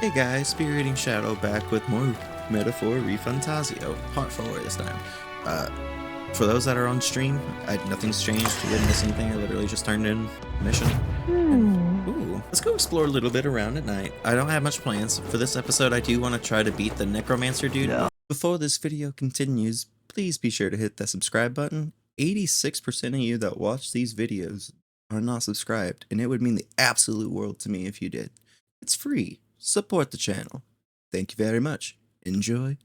Hey guys, Spirit Eating Shadow back with more Metaphor Refantazio, part 4 this time. For those that are on stream, nothing's changed, you didn't miss anything, I literally just turned in a mission. Ooh, let's go explore a little bit around at night. I don't have much plans. For this episode, I do want to try to beat the Necromancer dude. Yeah. Before this video continues, please be sure to hit that subscribe button. 86% of you that watch these videos are not subscribed, and it would mean the absolute world to me if you did. It's free. Support the channel. Thank you very much. Enjoy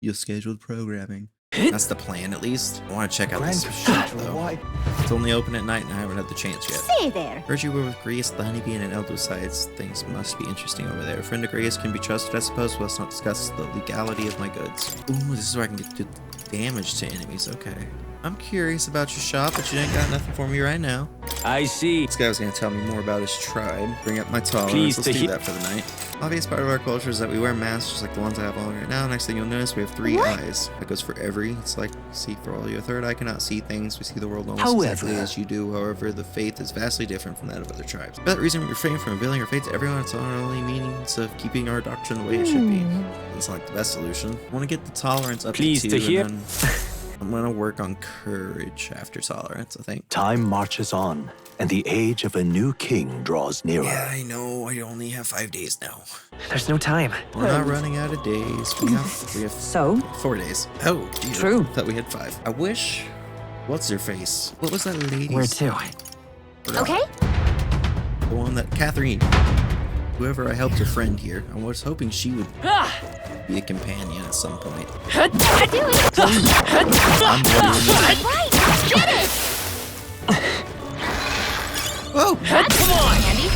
your scheduled programming. That's the plan, at least. I want to check out this shop, though. It's only open at night, and I haven't had the chance yet. Stay there. Heard you were with Grace, the honeybee, and an ATLUS sites. Things must be interesting over there. A friend of Grace can be trusted, I suppose, but let's not discuss the legality of my goods. Ooh, this is where I can get damage to enemies. Okay. I'm curious about your shop, but you ain't got nothing for me right now. I see. This guy was going to tell me more about his tribe. Bring up my tolerance. Let's do that for the night. Obvious part of our culture is that we wear masks just like the ones I have on right now. Next thing you'll notice, we have 3 eyes. That goes for every. It's like see for all. Your third eye cannot see things. We see the world almost exactly as you do. However, the faith is vastly different from that of other tribes. For that reason, we refrain from revealing our faith to everyone. It's our only means of keeping our doctrine the way it should be. It's not like the best solution. I want to get the tolerance up to 2, and then I'm gonna work on courage after tolerance, I think. Time marches on, and the age of a new king draws nearer. Yeah, I know. I only have 5 days now. There's no time. We're not running out of days. We have So? 4 days. Oh, geez. True. I thought we had 5. I wish. What's her face? What was that lady? Where to? Okay. The one that Catherine. Whoever I helped her friend here. I was hoping she would be a companion at some point. I do it. I'm Right. Get it. Whoa! Come on, Andy.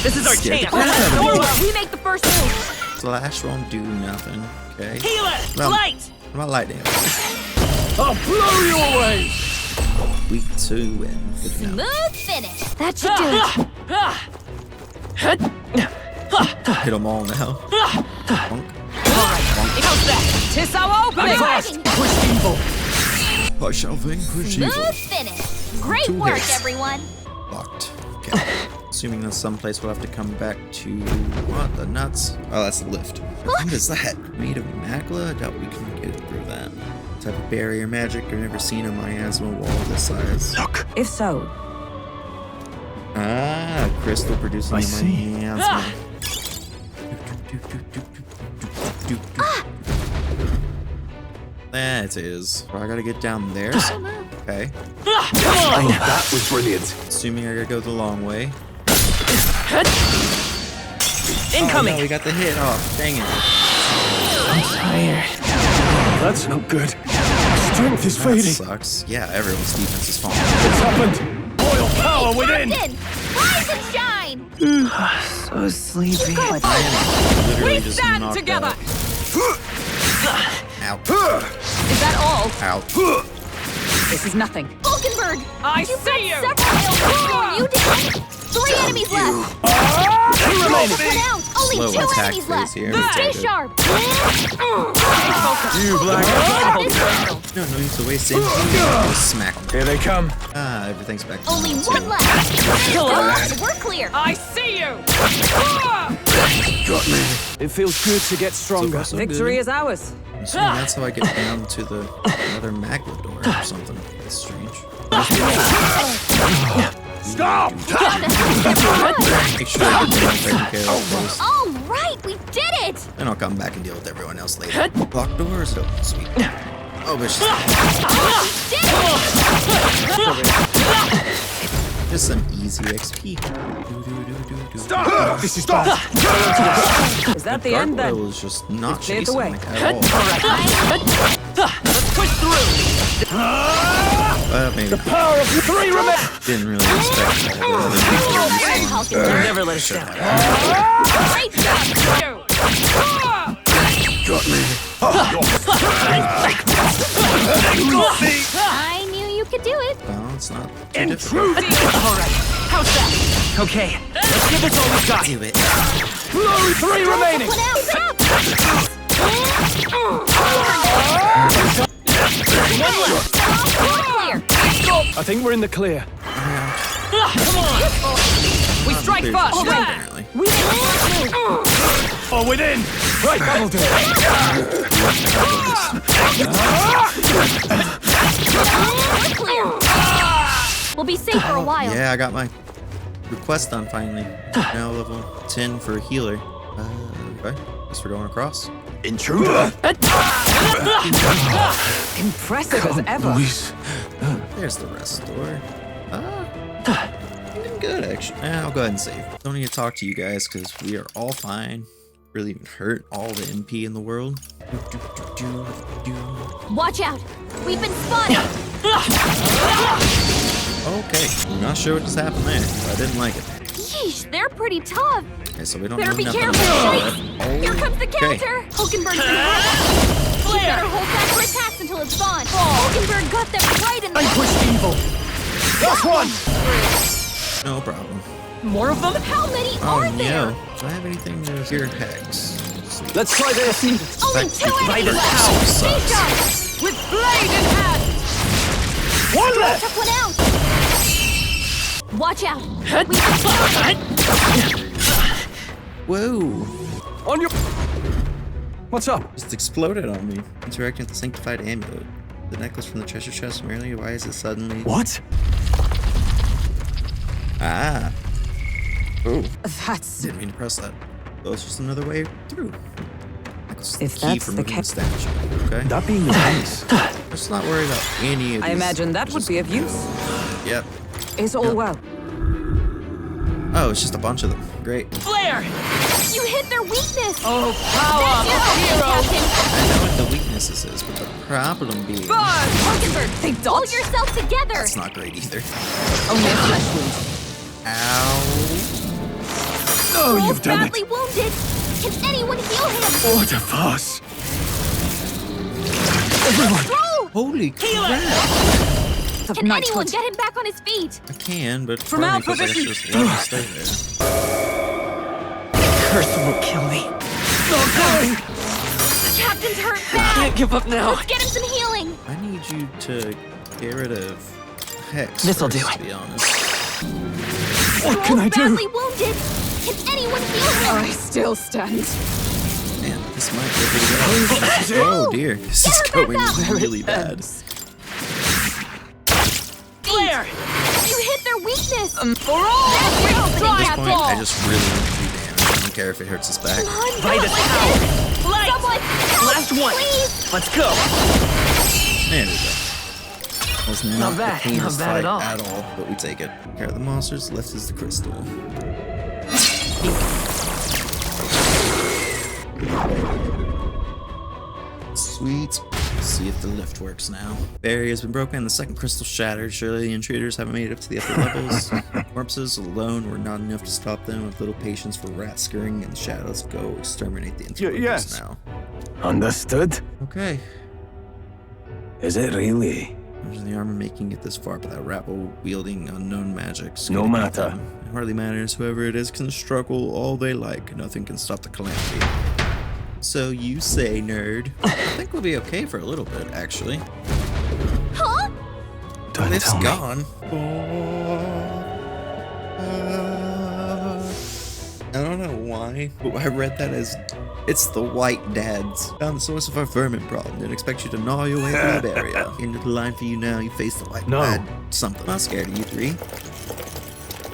This is our Scared chance. the crap out of me. We make the first move. Slash won't do nothing. Okay. Healer! Well, Light! How about light damage? I'll blow you away! Week 2 and good to know. Smooth finish. That should do it. Hit them all now. Bonk. How's that? 'Tis our opening. Push evil! I shall vanquish evil. Smooth finish. Great 2 work, hits. everyone. Locked. Okay. Assuming that's someplace we'll have to come back to. What the nuts? Oh, that's the lift. What is that? Made of Magla? I doubt we can get through that. Type of barrier magic. I've never seen a miasma wall this size. Look, If so, Ah, crystal producing I a see. miasma. That is. Oh, I gotta get down there somehow? Okay. oh, that was brilliant. Assuming I gotta go the long way. Incoming! Oh, no, we got the hit off. Dang it. That's not good. Strength is That fading. sucks. Yeah, everyone's defense is falling. What's happened? Royal power within. Captain, rise and shine. So sleepy. Good. Literally just knocked together. out. Ow. Is that all? Ow. This is nothing. Falkenberg, I see you. You did. 3 enemies left. Two remaining. Put out. Only Slow 2 attack enemies phase left. here. Stay Good. sharp. You black. No need to waste energy. Just smack them. Here they come. Ah, everything's back to Only normal, 1 too. left. Kill Come her. on, we're clear. I see you! Got me. It feels good to get So stronger. far, so good. is ours. I'm assuming that's how I get down to the another magma door or something. That's strange. Stop! Make sure I get taken care of first. All right, we did it. Then I'll come back and deal with everyone else later. Lock doors? Oh, sweet. Oh, but she's just some easy XP. Stop! This is bad. Is that the Gargoyle was just not cleared the chasing way. me at all. Let's push through! Maybe. Power of 3 remaining. Didn't really expect that. Never let us down. Great job. Got me. I knew you could do it. Well, it's not too difficult. Alright, how's that? Okay, let's give this all we've got. Do it. Only 3 remaining. Put out. One left. Clear. I think we're in the clear. Come on! We strike There's first! shit, apparently. We didn't move. Oh, within! Right, that'll do. We're clear. We'll be safe for a while. Yeah, I got my request done finally. Now level 10 for a healer. Okay, guess we're going across. Intruder! Impressive as ever. There's the rest door. Doing good, actually. I'll go ahead and save. Don't need to talk to you guys because we are all fine. Really even hurt all the NP in the world. Watch out. We've been spotted. Okay, I'm not sure what just happened there. I didn't like it. Yeesh, they're pretty tough. Okay, so we don't Better know be nothing careful. about Shite. that. Here comes the counter. Hulkenberg's been hurt. You better hold back for attacks until it's gone. Hulkenberg got them right in the... Vanquish evil. Last one! No problem. More of them? How many Oh are there? no. Do I have anything to cure hex? Let's try this. Only 2 Right enemies as left. hell. Stay sharp. With blade in hand! One left! Took one out. Watch out. We've been spotted. Whoa. On your... What's up? Just exploded on me. Interacting with the sanctified amulet. The necklace from the treasure chest from earlier. Why is it suddenly... What? Ah. Oh. That's... Didn't mean to press that. Well, it's just another way through. That's If the key that's for the moving the statue. Okay? That being the case, Let's not worry about any of these. I imagine that would be of use. Yep. Is all well. Oh, it's just a bunch of them. Great. Flare! You hit their weakness. Oh, power That's of your heroes! Captain. I know what the weaknesses is, but the problem being... Burn! Hulkenberg, They pull dodge. yourself together. That's not great either. Only a flesh wound. Ow. no, Troll's you've done badly it. wounded. Can anyone heal him? What a fuss. Troll! Holy crap. Can anyone get him back on his feet? I can, but From part our of me feels like I position. should just let him stay there. Curse will kill me. The captain's hurt bad. Can't give up now. Let's get him some healing. I need you to get rid of Hex This'll first, do it. to be honest. What can I Troll's badly do? wounded. Can anyone heal him? I still stand. Man, this might go pretty bad. Oh dear, this is Get her going back up. really bad. Flare! You hit their weakness. For all! That's your opening, At this Captain. point, I just really want to do damage. I don't care if it hurts his back. Come on, do Right it as like hell. this. Light! Someone help, Last one. please. Let's go! There we go. Was not bad, the cleanest not bad fight at all. but we take it. Care of the monsters, left is the crystal. Sweet. Let's see if the lift works now. Barrier has been broken, the second crystal shattered. Surely the intruders haven't made it up to the upper levels. Corpses alone were not enough to stop them. With little patience for rat scurrying in the shadows, go exterminate the interlopers yes. now. Understood? Okay. Is it really? Imagine the armor making it this far, but that rabble-wielding unknown magic's No gonna beat matter. them. It hardly matters. Whoever it is can struggle all they like. Nothing can stop the calamity. So you say, nerd. I think we'll be okay for a little bit, actually. Huh? Don't It's tell me. gone. I don't know why, but I read that as it's the white dads. Found the source of our vermin problem. Didn't expect you to gnaw your way through the barrier. End of the line for you now. You face the white No. dad something. I'm not scared of you three.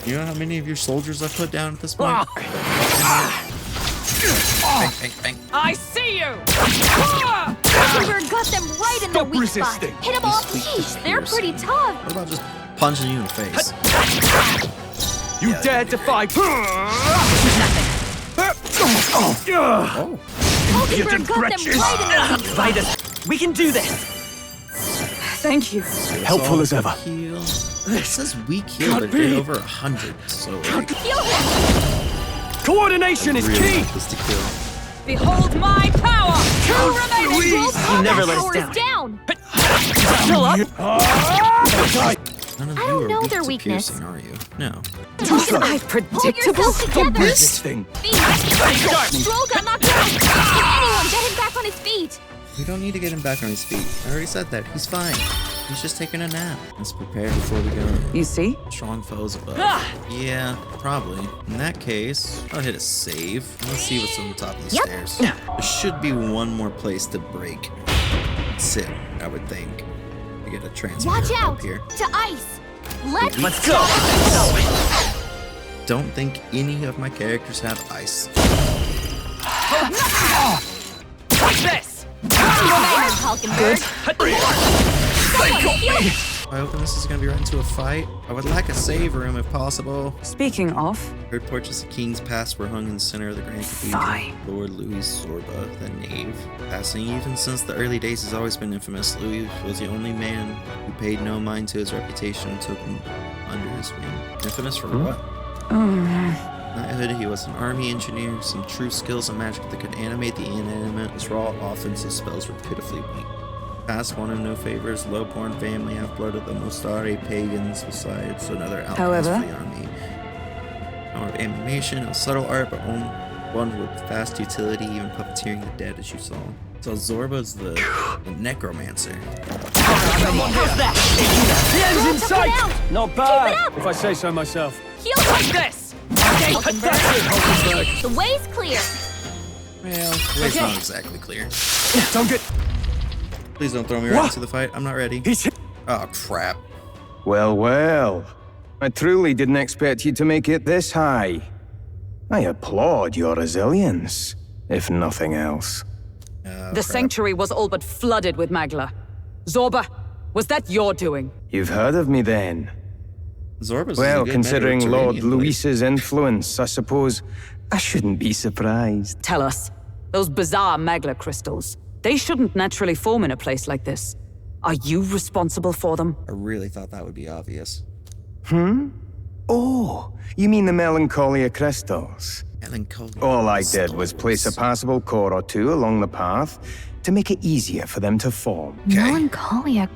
You know how many of your soldiers I put down at this point? Bang, bang, bang. I see you! Hulkenberg got them right in their weak spot. resisting. Hit them off. These Yeesh, they're pretty tough. What about just punching you in the face? You Yeah, dare that'd be defy... Oh, Hulkenberg got them right in their weak Right as... We can do this! Thank you. Helpful as ever. heal. It says weak heal, but it did over 100. So like, Heal him. Coordination is really key! want this to kill. Behold my power! Two remaining! Troll's You never let power us is down. down. Still up? None of I you don't are know weak their to weakness. piercing, are you? No. I predictable? yourself together. Resisting. Feet. Stroll got knocked out. Can anyone get him back on his feet? We We don't need to get him back on his feet. I already said that. He's fine. He's just taking a nap. Let's prepare before we go. You see? Strong foes above. Yeah, probably. In that case, I'll hit a save. Let's see what's on the top of these stairs. There should be one more place to break. Sit, I would think. We get a transfer Watch out! up here. To ice! Let's go! Don't think any of my characters have ice. Like this! Good. I hope this is going to be right into a fight. I would like a save room if possible. Speaking of, Third portraits of King's Pass were hung in the center of the Grand Cathedral. Fine. Lord Louis Zorba, the knave. Passing even since the early days has always been infamous. Louis was the only man who paid no mind to his reputation and took him under his wing. Infamous for what? Knighthood, he was an army engineer, some true skills and magic that could animate the inanimate. His raw offensive spells were pitifully weak. Past one of no favors, low-born family, half-blood of the Mostari pagans, besides another outcast for the army. Power of animation, a subtle art, but one with fast utility, even puppeteering the dead, as you saw. So Zorba's the necromancer. How's that? The end's in sight! Not bad, if I say so myself. heal Like this! Okay, Refantazio! The way's clear. Well, it's not exactly clear. Don't get... Please don't throw me right into the fight. I'm not ready. He's hit. Oh, crap. Well, well. I truly didn't expect you to make it this high. I applaud your resilience, if nothing else. The sanctuary was all but flooded with Magla. Zorba, was that your doing? You've heard of me then? Zorba's Well, considering Lord Mediterranean Luis's influence, I suppose I shouldn't be surprised. Tell us, those bizarre Magla crystals, they shouldn't naturally form in a place like this. Are you responsible for them? I really thought that would be obvious. Oh, you mean the Melancholia crystals? Melancholia All I did was place a passable core or two along the path to make it easier for them to form. Melancholia.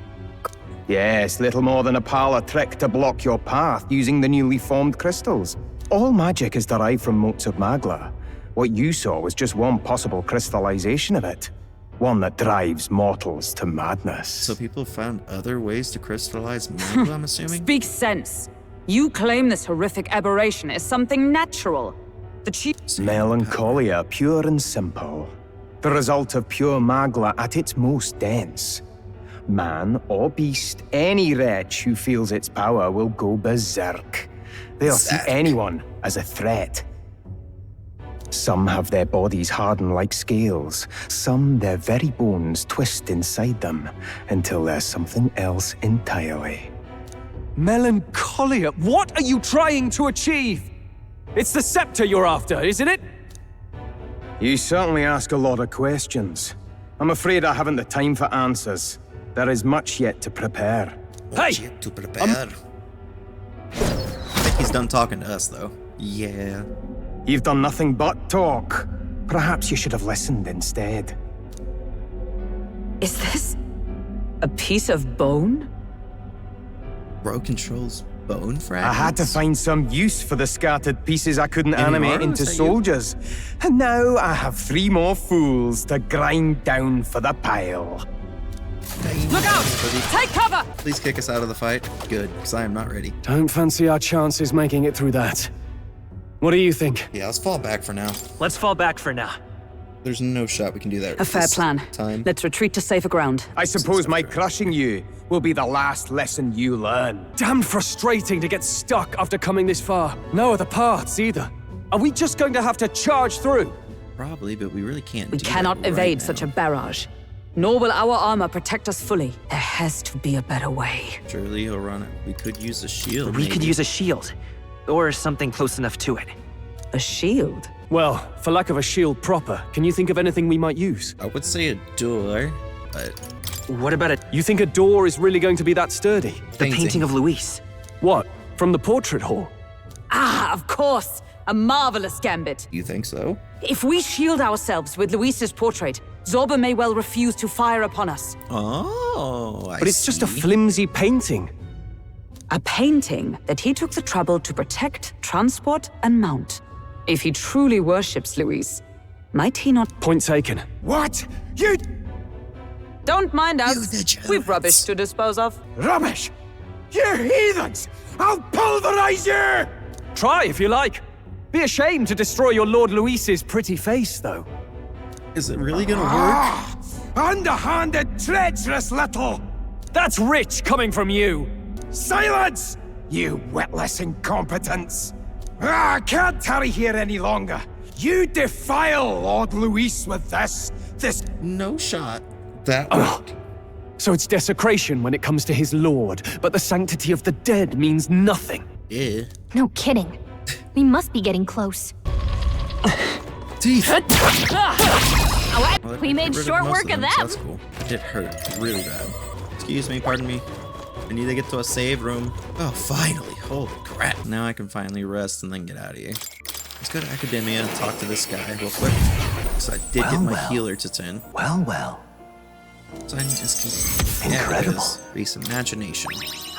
Yes, little more than a parlor trick to block your path using the newly formed crystals. All magic is derived from motes of Magla. What you saw was just one possible crystallization of it. One that drives mortals to madness. So people found other ways to crystallize Magla, I'm assuming? Speak sense. You claim this horrific aberration is something natural. The chief... Melancholia, pure and simple. The result of pure Magla at its most dense. Man or beast, any wretch who feels its power will go berserk. They'll see anyone as a threat. Some have their bodies harden like scales. Some their very bones twist inside them until they're something else entirely. Melancholia, what are you trying to achieve? It's the scepter you're after, isn't it? You certainly ask a lot of questions. I'm afraid I haven't the time for answers. There is much yet to prepare. Hey! To prepare. I think he's done talking to us, though. Yeah. You've done nothing but talk. Perhaps you should have listened instead. Is this a piece of bone? Bro controls bone fragments? I had to find some use for the scattered pieces I couldn't Any animate more? into Is that you? soldiers. And now I have 3 more fools to grind down for the pile. Look out! Take cover! Please kick us out of the fight. Good, because I am not ready. Don't fancy our chances making it through that. What do you think? Yeah, let's fall back for now. Let's fall back for now. There's no shot we can do that. A fair this plan. Time. Let's retreat to safer ground. I suppose my crushing you will be the last lesson you learn. Damn frustrating to get stuck after coming this far. No other paths either. Are we just going to have to charge through? Probably, but we really can't. We do cannot that evade right such a now. barrage. Nor will our armor protect us fully. There has to be a better way. Surely he'll run it. We could use a shield. We could maybe. use a shield. Or something close enough to it. A shield? Well, for lack of a shield proper, can you think of anything we might use? I would say a door, but What about it? You think a door is really going to be that sturdy? The painting of Luis. What, from the portrait hall? Ah, of course! A marvelous gambit. You think so? If we shield ourselves with Luis's portrait, Zorba may well refuse to fire upon us. Oh, I But it's just a see. flimsy painting. A painting that he took the trouble to protect, transport, and mount. If he truly worships Luis, might he not... Point taken. What? You... Don't mind You us. the We've Jones. rubbish to dispose of. Rubbish! You heathens! I'll pulverize you! Try if you like. Be ashamed to destroy your Lord Luis's pretty face, though. Is it really gonna work? Ah! Underhanded, treacherous little! That's rich coming from you. Silence! You witless incompetents! I can't tarry here any longer. You defile Lord Luis with this. No shot. That worked. So it's desecration when it comes to his lord, but the sanctity of the dead means nothing. Yeah. No kidding. We must be getting close. Teeth. We made short work of them. That's cool. It hurt really bad. Excuse me, pardon me. I need to get to a save room. Oh, finally. Holy crap. Now I can finally rest and then get out of here. Let's go to Academia and talk to this guy real quick. So I did get my healer to 10. Well. Sign is Incredible. Increase imagination.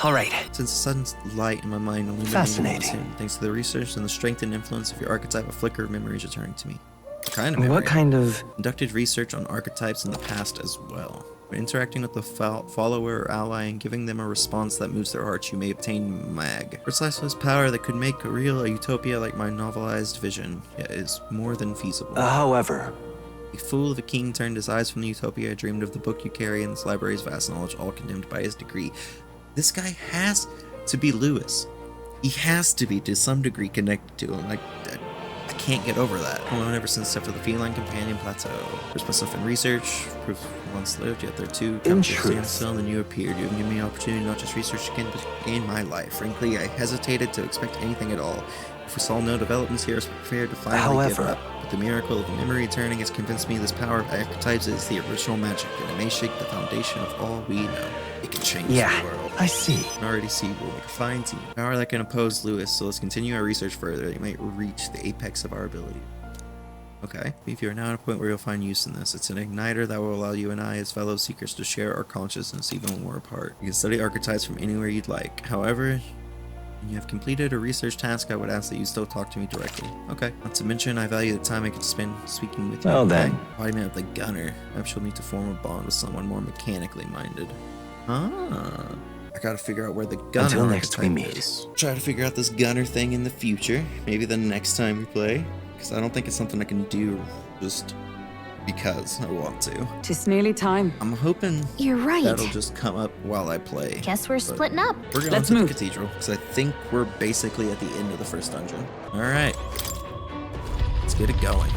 All right. Since the sudden light in my mind illuminating Fascinating. thanks to the research and the strength and influence of your archetype, a flicker of memories returning to me. What kind of memory? What kind of... Conducted research on archetypes in the past as well. By interacting with the follower or ally and giving them a response that moves their hearts, you may obtain mag. Precisely power that could make a real utopia like my novelized vision, yet is more than feasible. However, A fool of a king turned his eyes from the utopia, dreamed of the book you carry and this library's vast knowledge, all condemned by his degree. This guy has to be Lewis. He has to be, to some degree, connected to him. Like, I can't get over that. Alone ever since, except for the feline companion plateau. There's myself in research, proof once lived, yet there too. In Stand truth. still, and then you appeared. You have given me an opportunity not just research again, but gain my life. Frankly, I hesitated to expect anything at all. If we saw no developments here, I was prepared to finally give However- up. But the miracle of memory returning has convinced me this power of archetypes is the original magic, and it may shake the foundation of all we know. It can change the world. I see. I can already see we'll make a fine team. Power that can oppose Lewis, so let's continue our research further. It might reach the apex of our ability. Okay, if you are now at a point where you'll find use in this, it's an igniter that will allow you and I as fellow seekers to share our consciousness even when we're apart. You can study archetypes from anywhere you'd like. However, when you have completed a research task, I would ask that you still talk to me directly. Okay. Not to mention, I value the time I could spend speaking with you. Well then. Embodiment of the gunner. Perhaps you'll need to form a bond with someone more mechanically minded. Ah. I gotta figure out where the gunner Until next we archetype meet. is. Try to figure out this gunner thing in the future. Maybe the next time we play. Because I don't think it's something I can do just because I want to. It's nearly time. I'm hoping You're right. that'll just come up while I play. Guess we're But splitting up. We're going Let's to move. the cathedral, because I think we're basically at the end of the first dungeon. Alright. Let's get it going.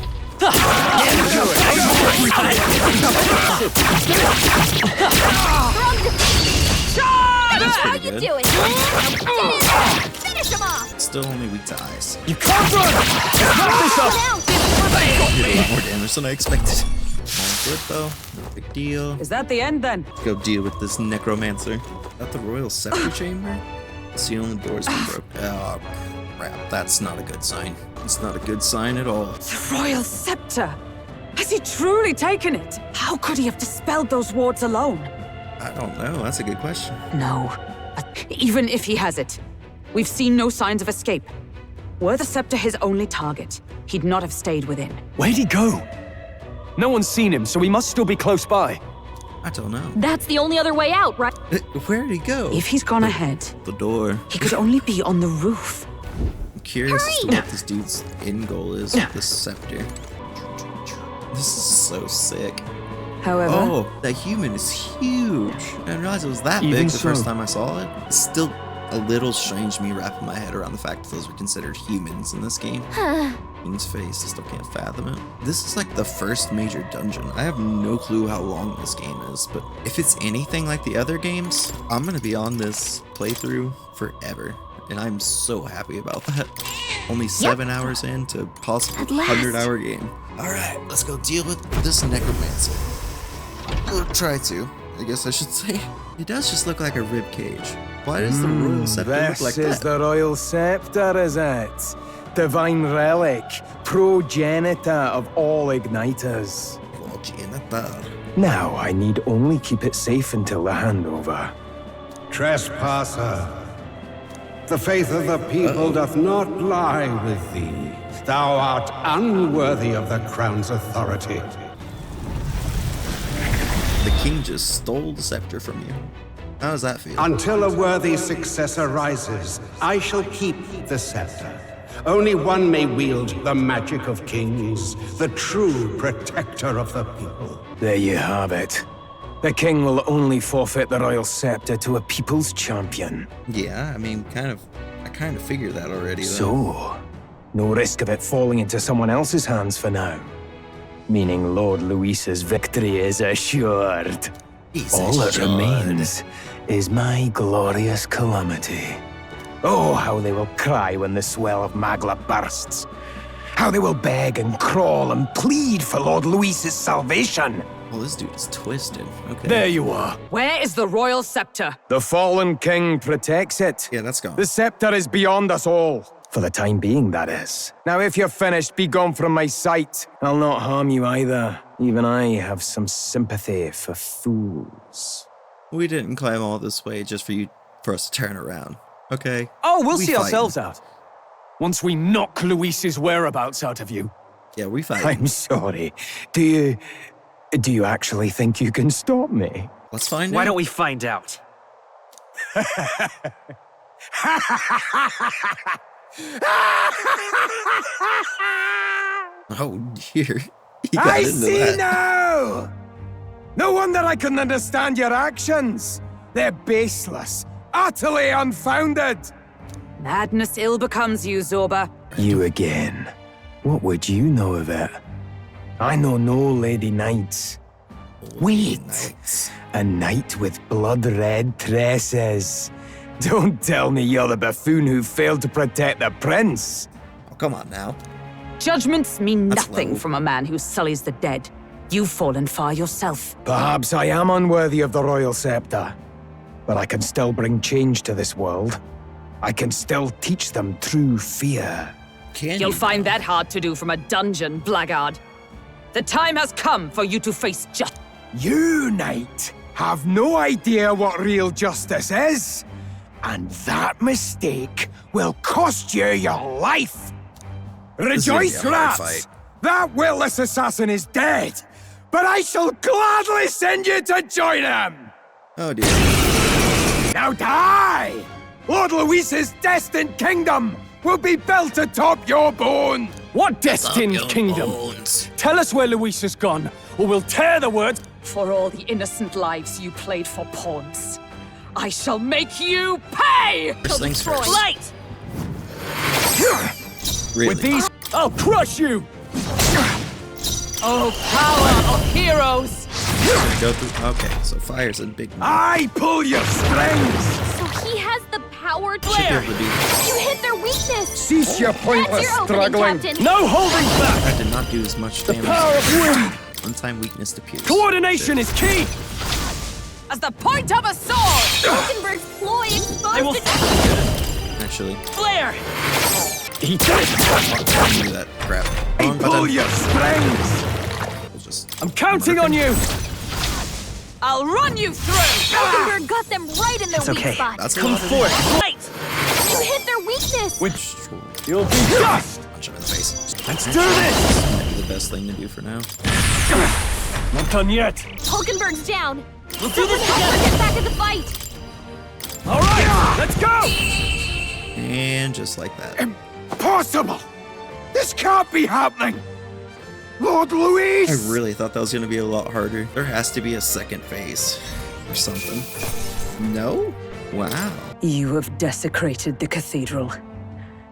That's How pretty you good. doing? Finish him off! Still only weak to ice. You can't run! Now, Did a lot more damage than I expected. All good though. No big deal. Is that the end then? Let's go deal with this necromancer. Is that the royal scepter chamber? It's the only door's been broken. Oh crap, that's not a good sign. It's not a good sign at all. The royal scepter! Has he truly taken it? How could he have dispelled those wards alone? I don't know, that's a good question. No. But even if he has it, we've seen no signs of escape. Were the scepter his only target, he'd not have stayed within. Where'd he go? No one's seen him, so he must still be close by. I don't know. that's the only other way out, right? Where did he go? If he's gone ahead, The door. he could only be on the roof. I'm curious as to what this dude's end goal is with this scepter. This is so sick. However, Oh, that human is huge. I didn't realize it was that Even big the so. first time I saw it. It's still a little strange me wrapping my head around the fact that those are considered humans in this game. Human's face, I still can't fathom it. This is like the first major dungeon. I have no clue how long this game is, but if it's anything like the other games, I'm gonna be on this playthrough forever. And I'm so happy about that. Only 7 hours into possibly At last. 100-hour game. Alright, let's go deal with this necromancer. Or try to, I guess I should say. It does just look like a rib cage. Why does the royal scepter look This like is that? the royal scepter, is it? Divine relic, progenitor of all igniters. Progenitor. Now I need only keep it safe until the handover. Trespasser, the faith of the people doth not lie with thee. Thou art unworthy of the crown's authority. The king just stole the scepter from you. How does that feel? Until a worthy successor rises, I shall keep the scepter. Only one may wield the magic of kings, the true protector of the people. There you have it. The king will only forfeit the royal scepter to a people's champion. Yeah, I mean, I kind of figured that already, though. So, no risk of it falling into someone else's hands for now. Meaning Lord Luis's victory is assured. All that remains is my glorious calamity. Oh, how they will cry when the swell of Magla bursts. How they will beg and crawl and plead for Lord Luis's salvation. Well, this dude is twisted. Okay. There you are. Where is the royal scepter? The fallen king protects it. Yeah, that's gone. The scepter is beyond us all. For the time being, that is. Now, if you're finished, be gone from my sight. I'll not harm you either. Even I have some sympathy for fools. We didn't climb all this way just for us to turn around. Okay. Oh, we'll We see fighting. ourselves out. Once we knock Luis's whereabouts out of you. Yeah, we fight. I'm sorry. Do you actually think you can stop me? Let's find out. Why don't we find out? Oh dear. He got I into see that. now! No wonder I couldn't understand your actions. They're baseless, utterly unfounded. Madness ill becomes you, Zorba. You again. What would you know of it? I know no lady knights. Wait! Nice. A knight with blood-red tresses. Don't tell me you're the buffoon who failed to protect the prince. Oh, come on now. Judgments mean That's nothing low. from a man who sullies the dead. You've fallen far yourself. Perhaps I am unworthy of the royal scepter, but I can still bring change to this world. I can still teach them true fear. Can You'll you? find that hard to do from a dungeon, blackguard. The time has come for you to face justice. You, knight, have no idea what real justice is, and that mistake will cost you your life. is gonna be Rejoice, a hard rats! fight. That witless assassin is dead, but I shall gladly send you to join him! Oh dear. Now die! Lord Luis's destined kingdom will be built atop your bone! What destined Your kingdom? bones. Tell us where Luis has gone, or we'll tear the words. For all the innocent lives you played for pawns, I shall make you pay! First things first. Light! Really? With these, I'll crush you! Oh, power of heroes! Go through. Okay, so fire's a big one. I pull your strings! So he has the power to... Should be able to do that. You hit their weakness! Cease your That's pointless your opening, struggling! Captain! No holding back! That did not do as much damage. Power of wind! One-time weakness to pierce. Coordination is key! As the point of a sword! Hulkenberg's ploy I will exposed it! Actually, Flare! He did! I'll do that crap. Wrong Pull button. your strings! We'll just I'm counting on you! I'll run you through! Hulkenberg got them right in their weak okay. spot! That's a Come lot of forth! Light! You hit their weakness! Which you'll be dust! punch him in the face. Let's do this! Might be the best thing to do for now. Not done yet. Hulkenberg's down! We'll do this Someone help her together! get back in the fight! All right, let's go! And just like that. Impossible! This can't be happening! Lord Luis! I really thought that was going to be a lot harder. There has to be a second phase or something. No? Wow. You have desecrated the cathedral.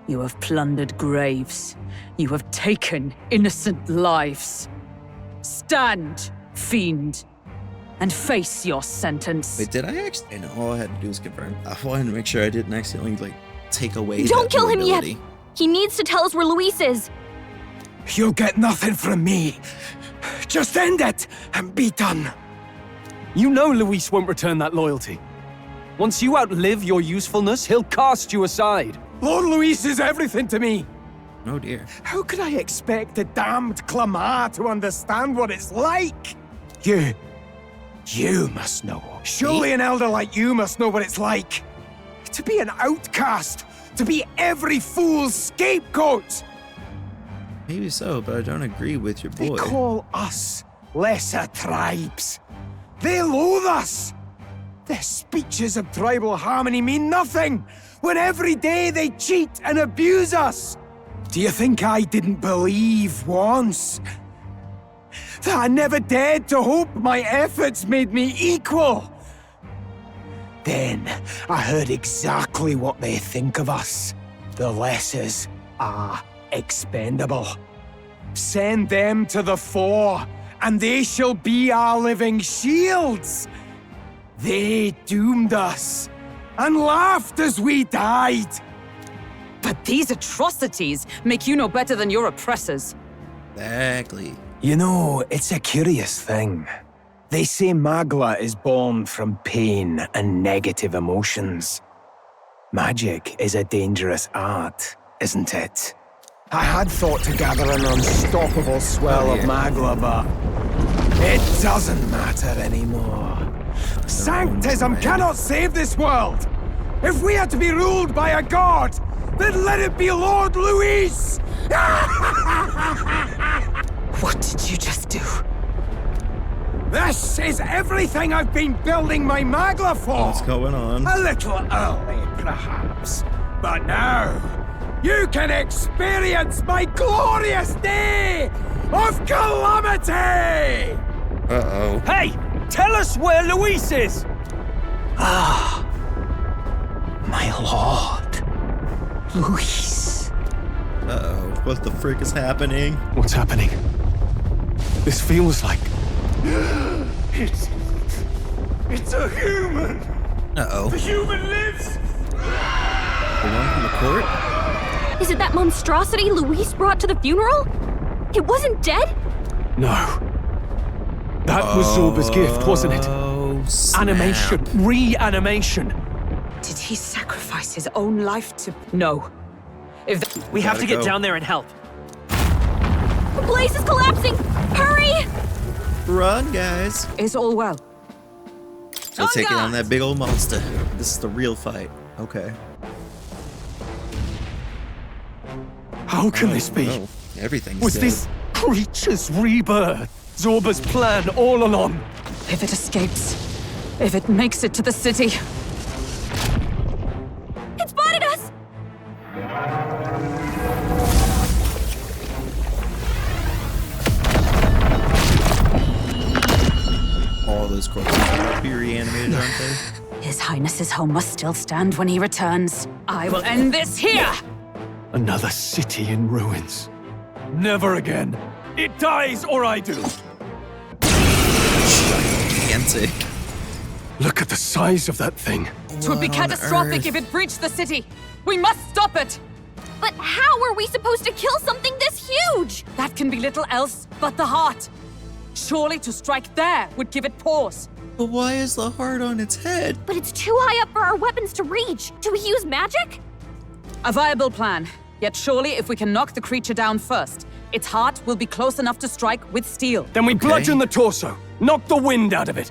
You have plundered graves. You have taken innocent lives. Stand, fiend, and face your sentence. Wait, did I actually? And all I had to do was confirm. I wanted to make sure I didn't accidentally, take away Don't that kill him yet! ability. He needs to tell us where Luis is! You'll get nothing from me. Just end it and be done. You know Luis won't return that loyalty. Once you outlive your usefulness, he'll cast you aside. Lord Luis is everything to me. Oh dear. How could I expect the damned Clamar to understand what it's like? You must know. Surely an elder like you must know what it's like. To be an outcast. To be every fool's scapegoat. Maybe so, but I don't agree with your They boy. call us lesser tribes. They loathe us! Their speeches of tribal harmony mean nothing, when every day they cheat and abuse us! Do you think I didn't believe once? That I never dared to hope my efforts made me equal? Then I heard exactly what they think of us. The lessers are expendable. Send them to the fore, and they shall be our living shields. They doomed us, and laughed as we died. But these atrocities make you no better than your oppressors. Exactly. You know, it's a curious thing. They say Magla is born from pain and negative emotions. Magic is a dangerous art, isn't it? I had thought to gather an unstoppable swell of Magla, but it doesn't matter anymore. Sanctism cannot save this world! If we are to be ruled by a god, then let it be Lord Luis! What did you just do? This is everything I've been building my Magla for! What's going on? A little early, perhaps. But now, you can experience my glorious day of calamity! Uh-oh. Hey! Tell us where Luis is! Ah, my lord, Luis. Uh-oh. What the frick is happening? What's happening? This feels like... It's a human! Uh-oh. The human lives! The one from the court? Is it that monstrosity Luis brought to the funeral? It wasn't dead? No. That was Zorba's gift, wasn't it? Oh, snap. Animation. Reanimation. Did he sacrifice his own life to... No. If We have to Gotta get go. down there and help. The place is collapsing! Hurry! Run, guys. is all well. Go take it on that big old monster. This is the real fight. Okay. How can this be? No, everything's Was dead. this creature's rebirth Zorba's plan all along? If it escapes, if it makes it to the city, It spotted us! All those corpses will be reanimated, aren't they? His Highness's home must still stand when he returns. I will end this here! Another city in ruins. Never again. It dies or I do. Gigantic. Look at the size of that thing. It would be What on catastrophic earth? if it breached the city. We must stop it! But how are we supposed to kill something this huge? That can be little else but the heart. Surely to strike there would give it pause. But why is the heart on its head? But it's too high up for our weapons to reach. Do we use magic? A viable plan. Yet surely if we can knock the creature down first, its heart will be close enough to strike with steel. Then we bludgeon the torso. Knock the wind out of it.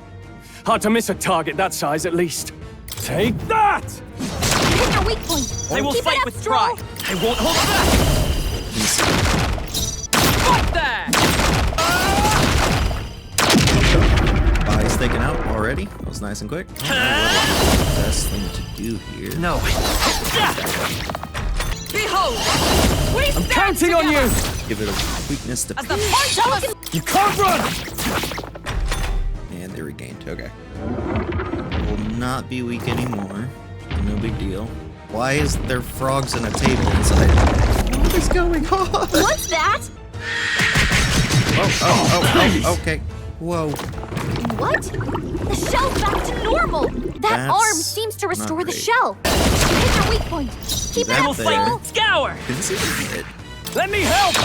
Hard to miss a target that size, at least. Take that! Hit your weak point. I will Keep fight it up, with Stroll. pride. I won't hold back. Right there! Body's taken out already. That was nice and quick. Best thing to do here. No. Behold! We I'm stand counting on together you! Give it a weakness to as the point of us. You can't run! And they regained. Okay. Will not be weak anymore. No big deal. Why is there frogs in a table inside? What is going on? What's that? Oh, okay. Whoa. What? The shell's back to normal. That That's arm seems to restore not the great. shell. Hit your weak point. Keep it That up, We'll thing. fight Stroll. with Scour. Didn't see the hit. Let me help!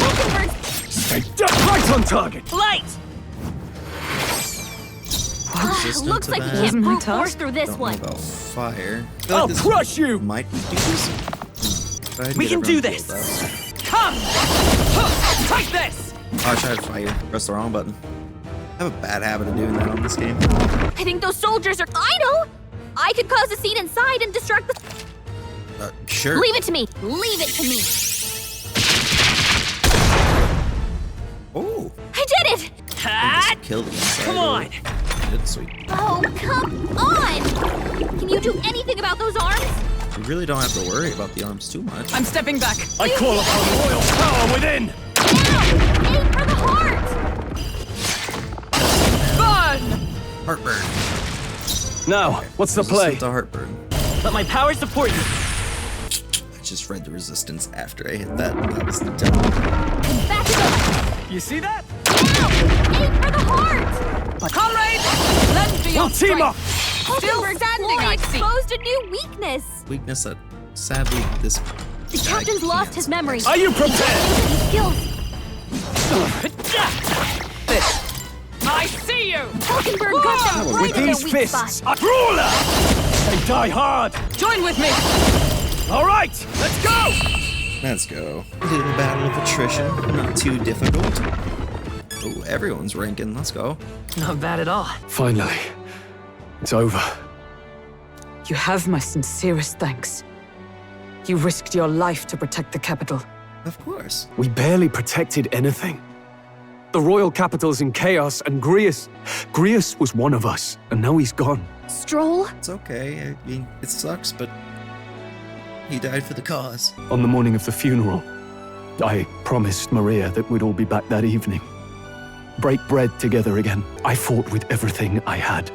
Stay dead right on target! Light. Resistant Looks to like we that. can't Wasn't my brute force task? through this Don't one. know about fire. I feel I'll this crush you! Might be decent. Go ahead and We get can do everyone this. healed up. Come. Take this. Oh, I tried fire. Press the wrong button. I have a bad habit of doing that on this game. I think those soldiers are. I know! I could cause a scene inside and distract the. Sure. Leave it to me! Leave it to me! Oh, I did it! Hot. killed the inside. Come on. did, sweet. Oh, come on! Can you do anything about those arms? You really don't have to worry about the arms too much. I'm stepping back. I call upon royal power within! Now! Aim for the heart! Burn! Heartburn. Now, what's the play? Resistant to heartburn. Let my power support you. I just read the resistance after I hit that. That was dumb. Back it up! You see that? Now! Aim for the heart! Comrades, lend me your We'll team up! Still Hulkenberg's standing, ploy I see. exposed a new weakness. Weakness that, sadly, this The captain's lost his memory. Are you prepared? His skills. I see you! Hulkenberg got them right With in their these weak fists, spot. a ruler! They die hard! Join with me! All right, let's go! Let's go. A little battle of attrition, not too difficult. Oh, everyone's ranking. Let's go. Not bad at all. Finally, it's over. You have my sincerest thanks. You risked your life to protect the capital. Of course. We barely protected anything. The royal capital's in chaos, and Grius was one of us, and now he's gone. Stroll? It's okay. I mean, it sucks, but he died for the cause. On the morning of the funeral, I promised Maria that we'd all be back that evening. Break bread together again. I fought with everything I had,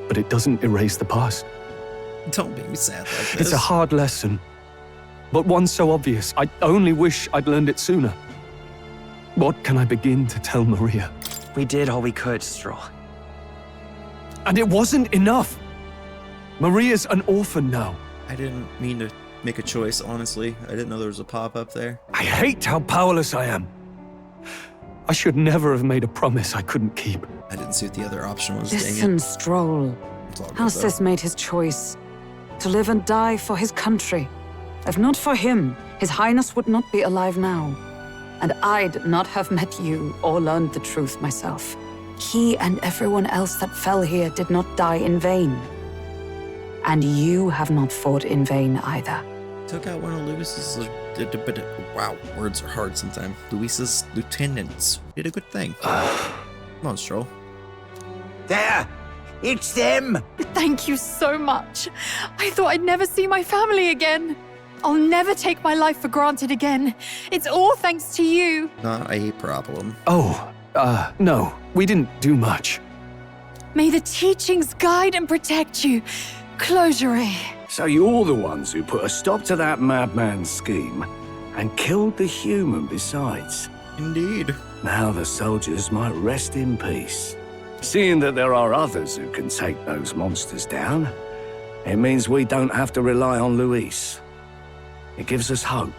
but it doesn't erase the past. Don't make me sad like this. It's a hard lesson, but one so obvious. I only wish I'd learned it sooner. What can I begin to tell Maria? We did all we could, Stroll. And it wasn't enough. Maria's an orphan now. I didn't mean to make a choice, honestly. I didn't know there was a pop-up there. I hate how powerless I am. I should never have made a promise I couldn't keep. I didn't see what the other option was. Dang Listen, it. Stroll. It's all good, Alcest though. made his choice. To live and die for his country. If not for him, His Highness would not be alive now. And I'd not have met you or learned the truth myself. He and everyone else that fell here did not die in vain. And you have not fought in vain either. Took out one of Lewis's. Wow, words are hard sometimes. Luis's lieutenants did a good thing. Come on, Stroll. There! It's them! Thank you so much. I thought I'd never see my family again. I'll never take my life for granted again. It's all thanks to you. Not a problem. Oh, no, we didn't do much. May the teachings guide and protect you. Closure. So you're the ones who put a stop to that madman's scheme and killed the human besides. Indeed. Now the soldiers might rest in peace. Seeing that there are others who can take those monsters down, it means we don't have to rely on Luis. It gives us hope.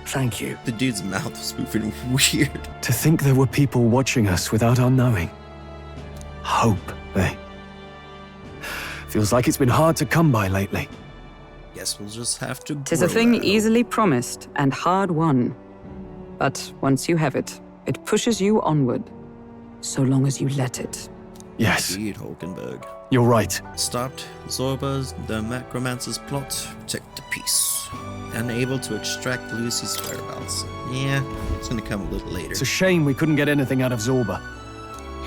Thank you. The dude's mouth was moving weird. To think there were people watching us without our knowing. Hope, eh? Feels like it's been hard to come by lately. Guess we'll just have to. 'Tis a grow thing that. easily promised and hard won. But once you have it, it pushes you onward, so long as you let it. Yes, Indeed, Hulkenberg. you're right. Stopped Zorba's, the Macromancer's plot, protect the peace. Unable to extract Lucy's whereabouts. Yeah, it's gonna come a little later. It's a shame we couldn't get anything out of Zorba.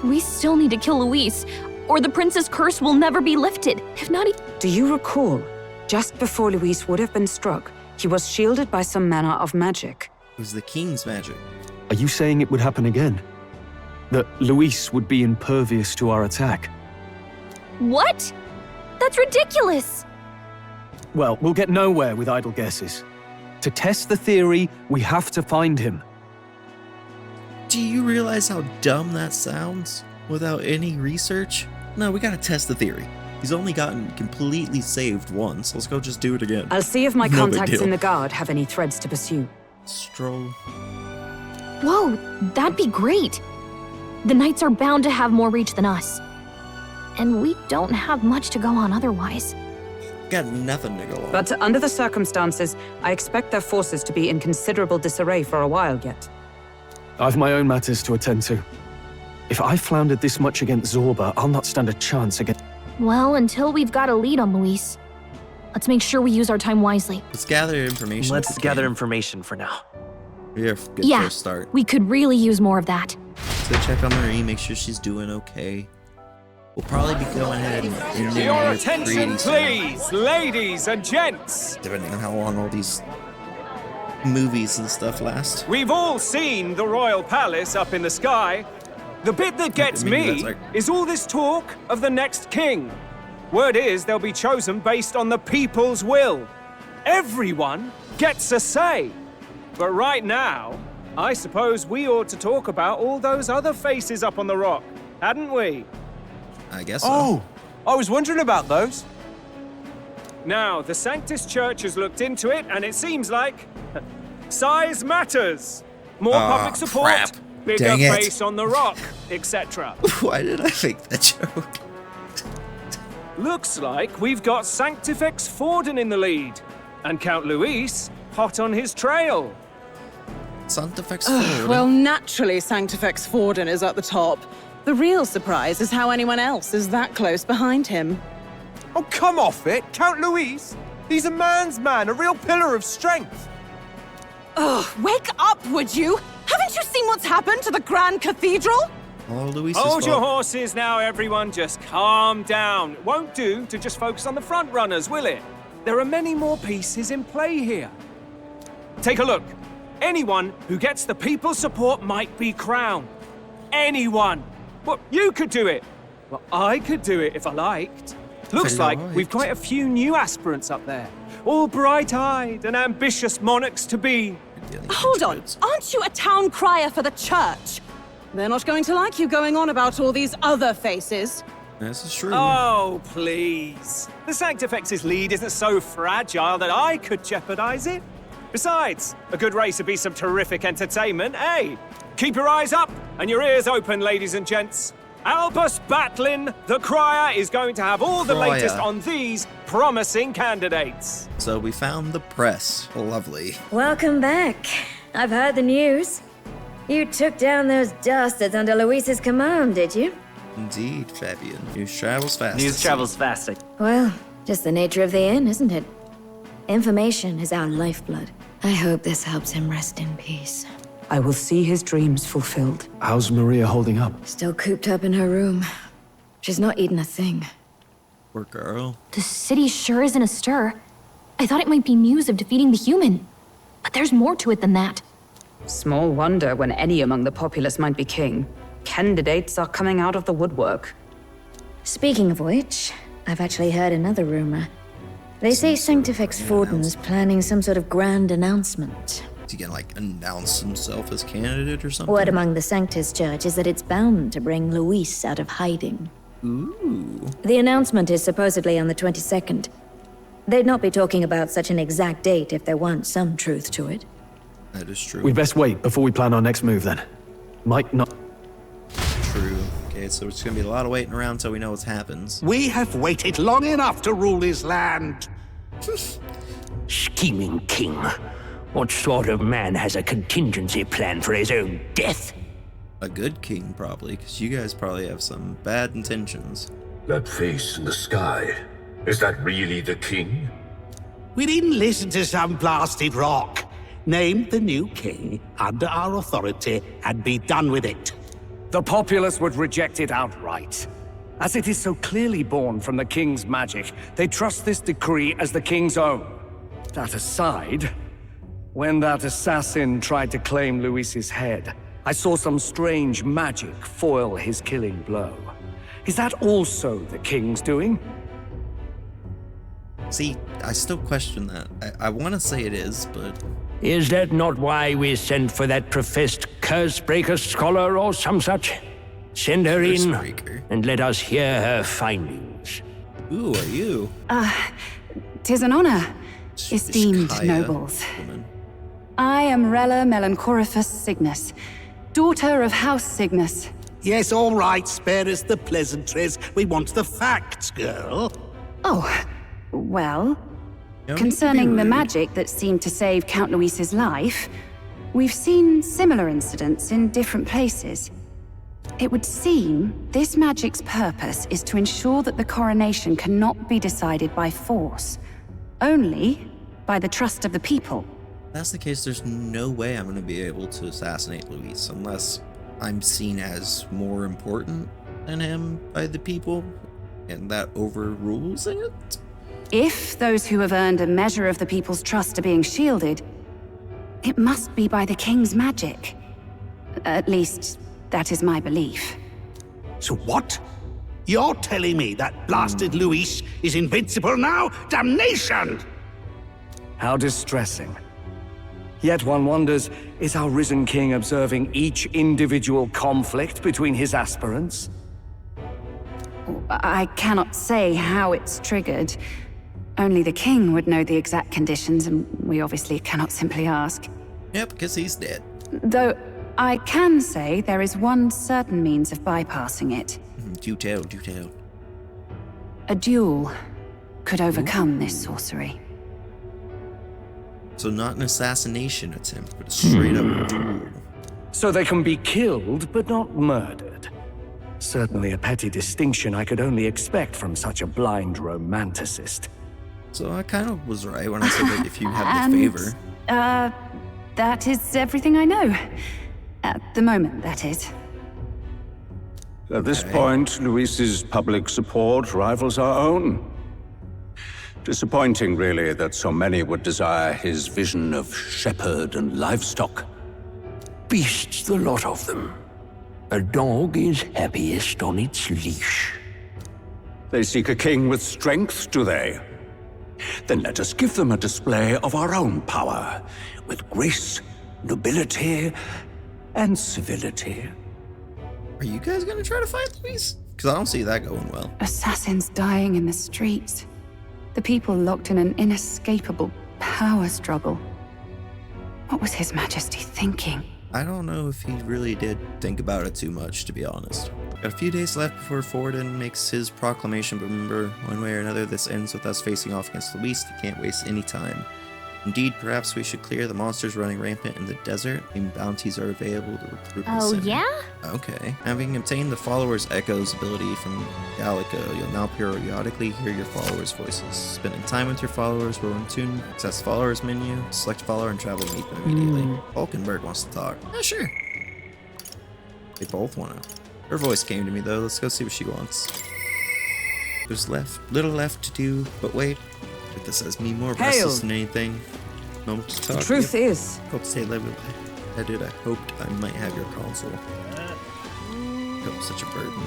We still need to kill Luis, or the prince's curse will never be lifted. If not, Do you recall, just before Luis would have been struck, he was shielded by some manner of magic? It was the king's magic. Are you saying it would happen again? That Luis would be impervious to our attack? what? That's ridiculous. Well, we'll get nowhere with idle guesses. To test the theory, we have to find him. Do you realize how dumb that sounds? Without any research? No, we gotta test the theory. He's only gotten completely saved once. Let's go just do it again. I'll see if my No big contacts deal. in the Guard have any threads to pursue. Stroll. Whoa, that'd be great. The Knights are bound to have more reach than us. And we don't have much to go on otherwise. Got nothing to go on. But under the circumstances, I expect their forces to be in considerable disarray for a while yet. I've my own matters to attend to. If I floundered this much against Zorba, I'll not stand a chance against... Well, until we've got a lead on Luis, let's make sure we use our time wisely. Let's gather information. Let's if we gather can. information for now. Yeah, good Yeah. first start. We could really use more of that. So check on Marie, make sure she's doing okay. We'll probably be going ahead and Your attention, please, ladies and gents. depending on how long all these movies and stuff last. We've all seen the royal palace up in the sky. The bit that gets me is all this talk of the next king. Word is they'll be chosen based on the people's will. Everyone gets a say. But right now, I suppose we ought to talk about all those other faces up on the rock, hadn't we? I guess so. Oh, I was wondering about those. Now, the Sanctus Church has looked into it, and it seems like size matters. More public support, crap. bigger Dang it. face on the rock, etc. Why did I make that joke? Looks like we've got Sanctifex Forden in the lead, and Count Luis hot on his trail. Sanctifex Well, naturally, Sanctifex Forden is at the top. The real surprise is how anyone else is that close behind him. Oh, come off it, Count Luis. He's a man's man, a real pillar of strength. Ugh, wake up, would you? Haven't you seen what's happened to the Grand Cathedral? Oh, Luis Hold your horses now, everyone. Just calm down. It won't do to just focus on the front runners, will it? There are many more pieces in play here. Take a look. Anyone who gets the people's support might be crowned. Anyone. Well, you could do it. Well, I could do it if I liked. Looks like we've quite a few new aspirants up there. All bright-eyed and ambitious monarchs-to-be. Hold on, aren't you a town crier for the church? They're not going to like you going on about all these other faces. This is true. Oh, please. The Sanctifex's lead isn't so fragile that I could jeopardize it. Besides, a good race would be some terrific entertainment, eh? Keep your eyes up and your ears open, ladies and gents. Albus Batlin, the crier, is going to have all the latest on these promising candidates. So we found the press. Lovely. Welcome back. I've heard the news. You took down those dastards under Luis's command, did you? Indeed, Fabian. News travels fast. News travels fast. Well, just the nature of the inn, isn't it? Information is our lifeblood. I hope this helps him rest in peace. I will see his dreams fulfilled. How's Maria holding up? Still cooped up in her room. She's not eating a thing. Poor girl. The city sure isn't astir. I thought it might be news of defeating the human. But there's more to it than that. Small wonder when any among the populace might be king. Candidates are coming out of the woodwork. Speaking of which, I've actually heard another rumor. They say Sanctifex Forden's planning some sort of grand announcement. Is he gonna, like, announce himself as candidate or something? Word among the Sanctus Church is that it's bound to bring Luis out of hiding. Ooh. The announcement is supposedly on the 22nd. They'd not be talking about such an exact date if there weren't some truth to it. That is true. We'd best wait before we plan our next move, then. Might not... True. Okay, so it's gonna be a lot of waiting around until we know what happens. We have waited long enough to rule his land. Scheming king. What sort of man has a contingency plan for his own death? A good king, probably, because you guys probably have some bad intentions. That face in the sky, is that really the king? We didn't listen to some blasted rock. Name the new king under our authority and be done with it. The populace would reject it outright. As it is so clearly born from the king's magic, they trust this decree as the king's own. That aside, when that assassin tried to claim Luis's head, I saw some strange magic foil his killing blow. Is that also the king's doing? See, I still question that. I want to say it is, but... Is that not why we sent for that professed curse-breaker scholar or some such? Send her in, and let us hear her findings. Who are you? 'Tis an honor, esteemed nobles. I am Rella Melanchorophus Cygnus, daughter of House Cygnus. Yes, all right, spare us the pleasantries. We want the facts, girl. Oh, well, concerning the magic that seemed to save Count Luis's life, we've seen similar incidents in different places. It would seem this magic's purpose is to ensure that the coronation cannot be decided by force, only by the trust of the people. If that's the case, there's no way I'm going to be able to assassinate Luis unless I'm seen as more important. in him by the people, and that overrules it? If those who have earned a measure of the people's trust are being shielded, it must be by the king's magic. At least, that is my belief. So what? You're telling me that blasted Luis is invincible now? Damnation! How distressing. Yet one wonders, is our risen king observing each individual conflict between his aspirants? I cannot say how it's triggered. Only the king would know the exact conditions, and we obviously cannot simply ask. Yeah, because he's dead. Though, I can say there is one certain means of bypassing it. Do tell, do tell. A duel could overcome this sorcery. So not an assassination attempt, but a straight up duel. So they can be killed, but not murdered. Certainly a petty distinction I could only expect from such a blind romanticist. So I kind of was right when I said that if you have the favor. That is everything I know. At the moment, that is. At this point, Luis's public support rivals our own. Disappointing, really, that so many would desire his vision of shepherd and livestock. Beasts, the lot of them. A dog is happiest on its leash. They seek a king with strength, do they? Then let us give them a display of our own power, with grace, nobility, and civility. Are you guys gonna try to fight Luis? Because I don't see that going well. Assassins dying in the streets. The people locked in an inescapable power struggle. What was His Majesty thinking? I don't know if he really did think about it too much, to be honest. Got a few days left before Forden makes his proclamation, but remember, one way or another, this ends with us facing off against Luis. He can't waste any time. Indeed, perhaps we should clear the monsters running rampant in the desert, and bounties are available to recruit the center. yeah? Okay. Having obtained the Follower's Echoes ability from Gallica, you'll now periodically hear your followers' voices. Spending time with your followers will in tune. Access Followers menu, select follower, and travel to meet them immediately. Falkenberg wants to talk. Yeah, sure. They both want to. Her voice came to me, though. Let's go see what she wants. There's little left to do, but wait. If this has me more restless than anything. Moment to talk. The truth is... Say level. I did. I hoped I might have your console. Oh, such a burden.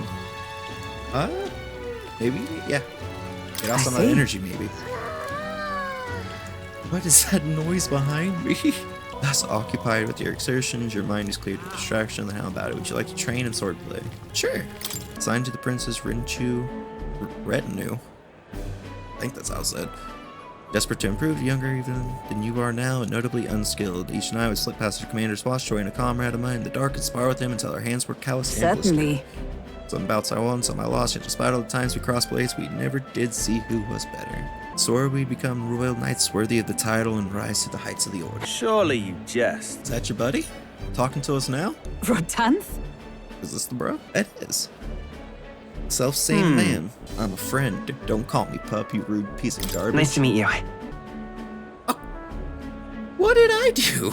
Maybe? Yeah. Get off some of that energy, maybe. What is that noise behind me? Thus occupied with your exertions, your mind is cleared of distraction. Then how about it? Would you like to train in swordplay? Sure. Assigned to the Princess Rinchu retinue. I think that's how it's said. Desperate to improve, younger even than you are now, and notably unskilled. Each night would slip past her commander's watch, join a comrade of mine in the dark, and spar with him until our hands were calloused and Certainly. Some bouts I won, some I lost, yet despite all the times we crossed blades, we never did see who was better. So we'd become royal knights worthy of the title and rise to the heights of the order. Surely you jest. Is that your buddy? Talking to us now? Rotanth? Is this the bro? It is. Self-same man. I'm a friend. Don't call me pup, you rude piece of garbage. Nice to meet you. Oh. What did I do?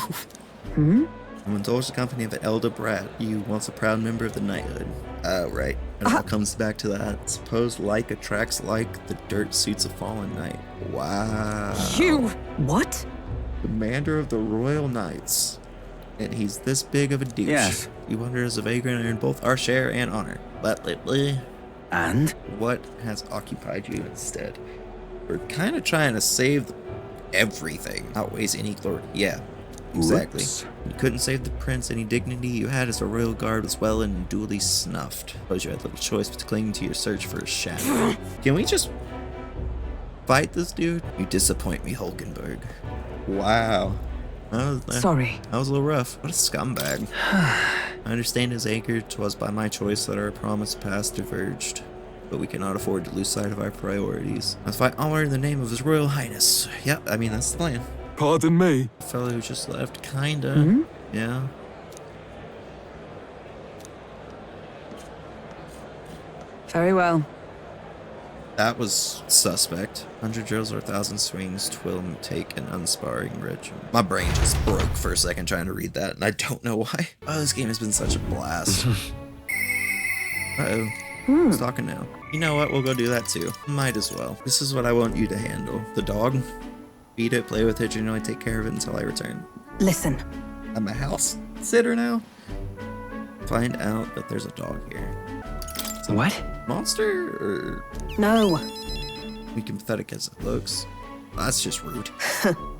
I'm indulged the company of an elder brat, you once a proud member of the knighthood. Right. It all comes back to that. Suppose like attracts like, the dirt suits a fallen knight. Wow. You... What? Commander of the Royal Knights. And he's this big of a douche. Yes. You wonder as a vagrant earned both our share and honor. But lately... And? What has occupied you instead? We're kind of trying to save everything. Outweighs any glory. Yeah, exactly. Whoops. You couldn't save the prince. Any dignity you had as a royal guard was well and duly snuffed. Suppose you had little choice but to cling to your search for a shadow. Can we just fight this dude? You disappoint me, Hulkenberg. Wow. Sorry. That was a little rough. What a scumbag. I understand his anger. 'Twas by my choice that our promise past diverged. But we cannot afford to lose sight of our priorities. Let's fight onward in the name of His Royal Highness. Yep, I mean, that's the plan. Pardon me. The fellow who just left, kinda. Yeah. Very well. That was suspect. 100 drills or 1,000 swings, twill take an unsparring regimen. My brain just broke for a second trying to read that, and I don't know why. Oh, this game has been such a blast. Uh-oh. Who's talking now? You know what? We'll go do that too. Might as well. This is what I want you to handle. The dog. Feed it, play with it, generally take care of it until I return. Listen. I'm a house sitter now. Find out that there's a dog here. What? Monster or No. weak and pathetic as it looks? That's just rude.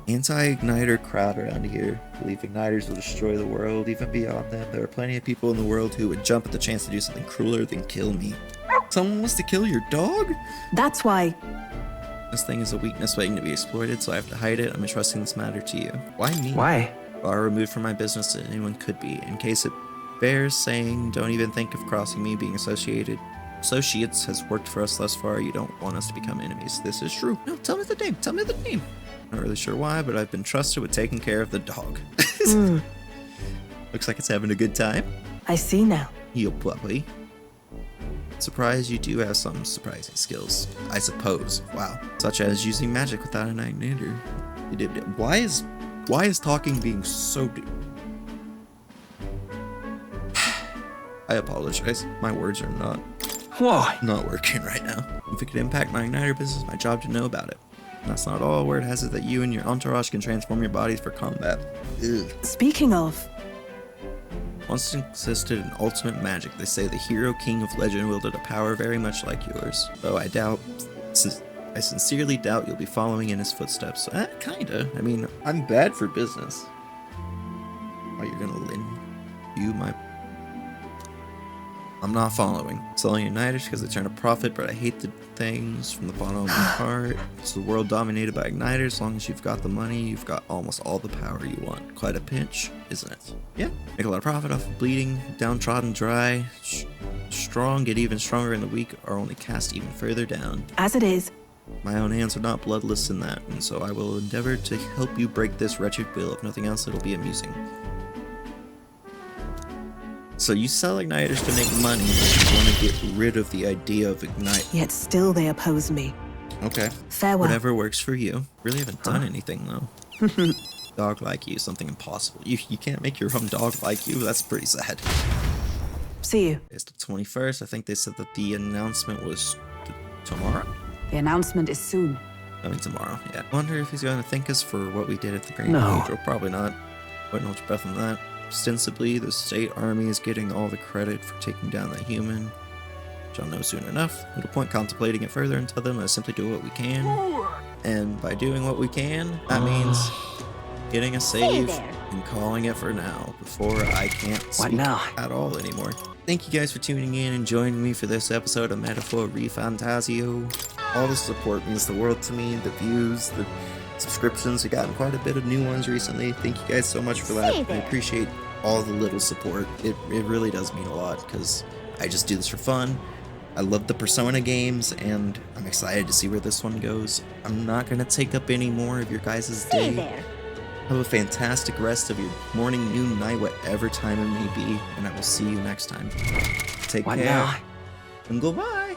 Anti-igniter crowd around here. Believe igniters will destroy the world. Even beyond them, there are plenty of people in the world who would jump at the chance to do something crueler than kill me. Someone wants to kill your dog? That's why. This thing is a weakness waiting to be exploited, so I have to hide it. I'm entrusting this matter to you. Why me? Why? Far removed from my business than anyone could be. In case it bears saying, don't even think of crossing me. Being associates has worked for us thus far. You don't want us to become enemies. This is true. No, tell me the name. Tell me the name. Not really sure why, but I've been trusted with taking care of the dog. Looks like it's having a good time. I see now. You puppy. Surprised you do have some surprising skills, I suppose. Wow. Such as using magic without an igniter. Why is talking being so... I apologize. My words are not working right now. If it could impact my igniter business, my job to know about it. And that's not all. Word has it that you and your entourage can transform your bodies for combat. Ugh. Speaking of... Once existed in ultimate magic, they say the hero king of legend wielded a power very much like yours. Though I sincerely doubt you'll be following in his footsteps. Kinda. I mean, I'm bad for business. Oh, you're gonna lend you my... I'm not following. Selling igniters because they turn a profit, but I hate the things from the bottom of my heart. It's the world dominated by igniters. As long as you've got the money, you've got almost all the power you want. Quite a pinch, isn't it? Yeah. Make a lot of profit off of bleeding, downtrodden, dry, strong, get even stronger, and the weak are only cast even further down. As it is. My own hands are not bloodless in that, and so I will endeavor to help you break this wretched will. If nothing else, it'll be amusing. So you sell igniters to make money, but you want to get rid of the idea of ignite. Yet still they oppose me. Okay. Farewell. Whatever works for you. Really haven't done anything though. Dog like you, something impossible. You can't make your own dog like you. That's pretty sad. See you. It's the 21st. I think they said that the announcement was tomorrow. The announcement is soon. I mean tomorrow. Yeah. I wonder if he's going to thank us for what we did at the Grand No. Cathedral. Probably not. Wouldn't hold your breath on that. Ostensibly, the state army is getting all the credit for taking down that human, which I'll know soon enough. No point contemplating it further until then. Let's simply do what we can. And by doing what we can, that means getting a save and calling it for now before I can't speak at all anymore. Thank you guys for tuning in and joining me for this episode of Metaphor Refantazio. All the support means the world to me. The views, the subscriptions, we've gotten quite a bit of new ones recently. Thank you guys so much for that. I appreciate all the little support. It really does mean a lot because I just do this for fun. I love the Persona games and I'm excited to see where this one goes. I'm not going to take up any more of your guys' day. Have a fantastic rest of your morning, noon, night, whatever time it may be, and I will see you next time. Take care and goodbye.